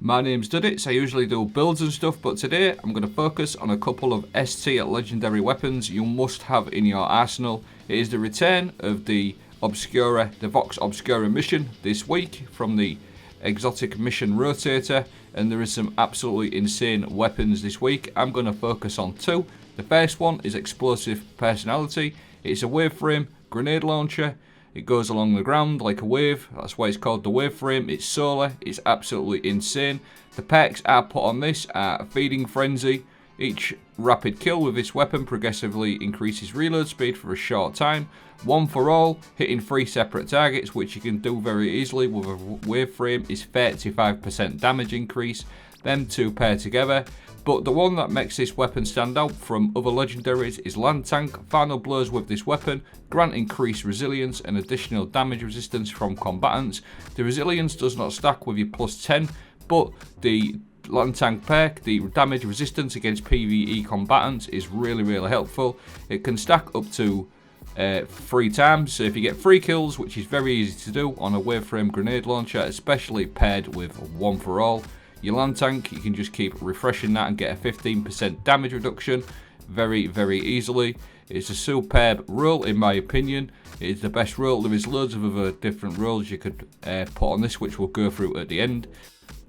My name's Duddits. I usually do builds and stuff, but today I'm going to focus on a couple of S tier legendary weapons you must have in your arsenal. It is the return of the Vox Obscura mission this week from the exotic mission rotator, and there is some absolutely insane weapons this week. I'm going to focus on two. The first one is explosive personality. It's a wave frame grenade launcher. It goes along the ground like a wave. That's why it's called the wave frame. It's solar. It's absolutely insane. The perks I put on this are feeding frenzy. Each rapid kill with this weapon progressively increases reload speed for a short time. One for all, hitting 3 separate targets, which you can do very easily with a wave frame, is 35% damage increase. Them two pair together. But the one that makes this weapon stand out from other legendaries is Land Tank. Final blows with this weapon grant increased resilience and additional damage resistance from combatants. The resilience does not stack with your plus 10, but the Land Tank perk, the damage resistance against PvE combatants, is really helpful. It can stack up to 3 times, so if you get 3 kills, which is very easy to do on a wave frame grenade launcher, especially paired with one for all, your Land Tank, you can just keep refreshing that and get a 15% damage reduction very easily. It's a superb role in my opinion. It is the best role. There is loads of other different roles you could put on this, which we'll go through at the end.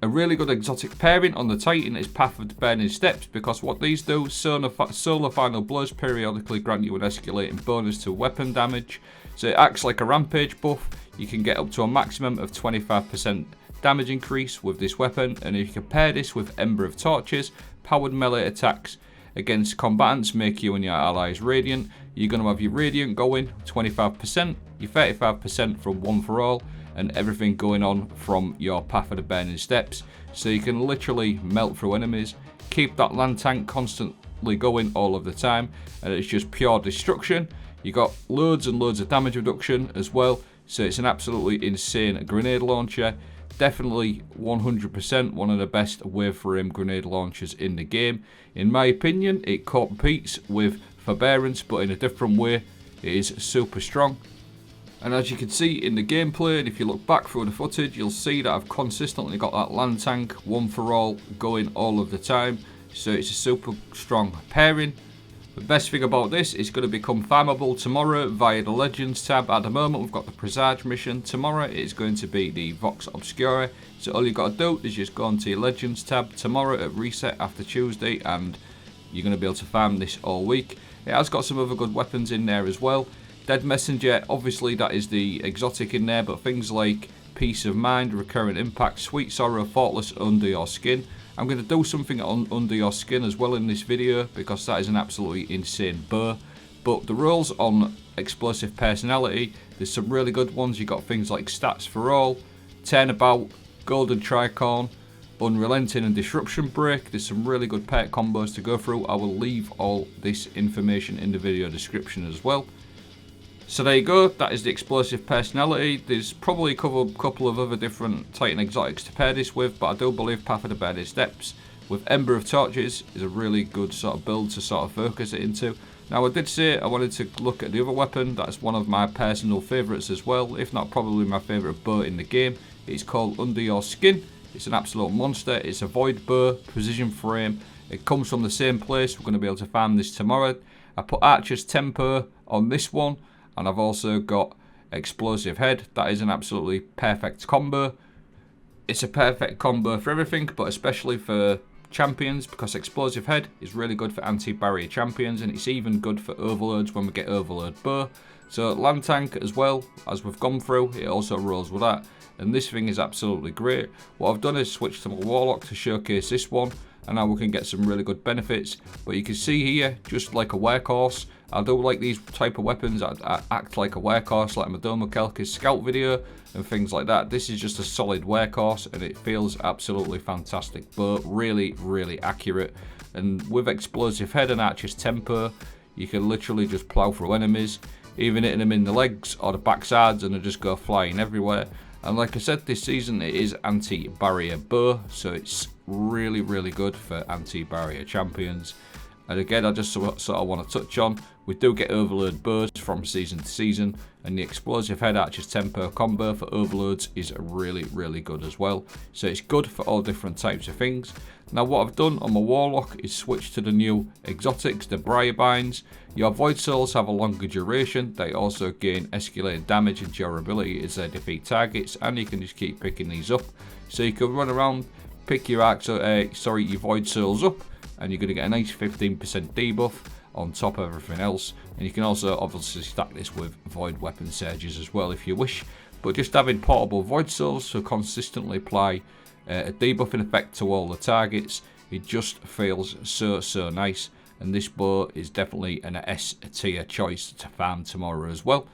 A really good exotic pairing on the Titan is Path of the Burning Steps, because what these do, solar final blows periodically grant you an escalating bonus to weapon damage. So it acts like a rampage buff. You can get up to a maximum of 25% damage increase with this weapon, and if you compare this with Ember of Torches, powered melee attacks against combatants make you and your allies radiant. You're going to have your radiant going 25%, your 35% from one for all, and everything going on from your Path of the Burning Steps, so you can literally melt through enemies. Keep that Land Tank constantly going all of the time, and it's just pure destruction. You got loads and loads of damage reduction as well, so it's an absolutely insane grenade launcher. Definitely 100% one of the best wave frame grenade launchers in the game. In my opinion, it competes with Forbearance, but in a different way. It is super strong. And as you can see in the gameplay, and if you look back through the footage, you'll see that I've consistently got that Land Tank one for all going all of the time. So it's a super strong pairing. The best thing about this is going to become farmable tomorrow via the Legends tab. At the moment we've got the Presage mission. Tomorrow it is going to be the Vox Obscura. So all you've got to do is just go onto your Legends tab tomorrow at reset after Tuesday, and you're going to be able to farm this all week. It has got some other good weapons in there as well. Dead Messenger, obviously that is the exotic in there, but things like Peace of Mind, Recurrent Impact, Sweet Sorrow, Thoughtless, Under Your Skin. I'm going to do something on Under Your Skin as well in this video, because that is an absolutely insane bow. But the rules on explosive personality, there's some really good ones. You got things like Stats for All, Turnabout, Golden Tricorn, Unrelenting and Disruption Break. There's some really good perk combos to go through. I will leave all this information in the video description as well. So there you go, that is the explosive personality. There's probably a couple of other different Titan exotics to pair this with, but I do believe Path of the Burning Steps with Ember of Torches is a really good sort of build to sort of focus it into. Now I did say I wanted to look at the other weapon. That's one of my personal favourites as well, if not probably my favourite bow in the game. It's called Under Your Skin. It's an absolute monster. It's a void bow, precision frame. It comes from the same place. We're going to be able to farm this tomorrow. I put Archer's Tempo on this one. And I've also got Explosive Head. That is an absolutely perfect combo. It's a perfect combo for everything, but especially for champions, because Explosive Head is really good for anti-barrier champions, and it's even good for overloads when we get overload bow. So Land Tank as well, as we've gone through, it also rolls with that. And this thing is absolutely great. What I've done is switch to my Warlock to showcase this one, and now we can get some really good benefits. But you can see here, just like a workhorse, I do like these type of weapons. I act like a workhorse, like my Kelk's scout video and things like that. This is just a solid workhorse, and it feels absolutely fantastic, but really accurate. And with Explosive Head and Archer's Tempo, you can literally just plow through enemies, even hitting them in the legs or the backsides, and they just go flying everywhere. And like I said, this season it is anti-barrier bow, so it's really good for anti-barrier champions. And again, I just sort of want to touch on, we do get overload bursts from season to season, and the explosive head archer's 10 per combo for overloads is really, really good as well. So it's good for all different types of things. Now what I've done on my Warlock is switch to the new exotics, the Briarbinds. Your Void Souls have a longer duration, they also gain escalated damage and durability as they defeat targets, and you can just keep picking these up. So you can run around, pick your your Void Souls up, and you're going to get a nice 15% debuff on top of everything else. And you can also obviously stack this with Void Weapon Surges as well if you wish. But just having portable Void Souls to consistently apply a debuffing effect to all the targets, it just feels so nice. And this bow is definitely an S tier choice to farm tomorrow as well.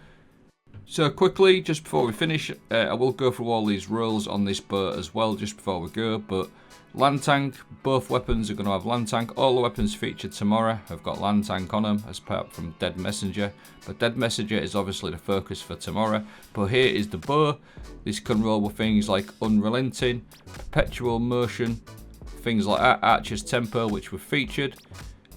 So quickly, just before we finish, I will go through all these rules on this bow as well just before we go. But land tank, both weapons are going to have land tank. All the weapons featured tomorrow have got land tank on them, as apart from Dead Messenger. But Dead Messenger is obviously the focus for tomorrow. But here is the bow. This can roll with things like Unrelenting, Perpetual Motion, things like that, Archer's Tempo, which were featured.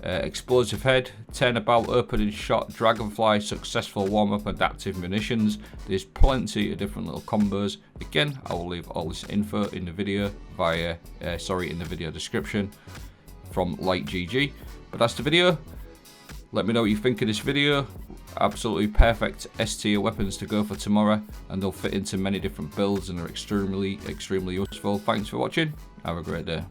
Explosive head, turnabout, opening shot, dragonfly, successful warm-up, adaptive munitions. There's plenty of different little combos. Again, I will leave all this info in the video in the video description from LightGG. But that's the video. Let me know what you think of this video. Absolutely perfect S tier weapons to go for tomorrow, and they'll fit into many different builds and are extremely useful. Thanks for watching. Have a great day.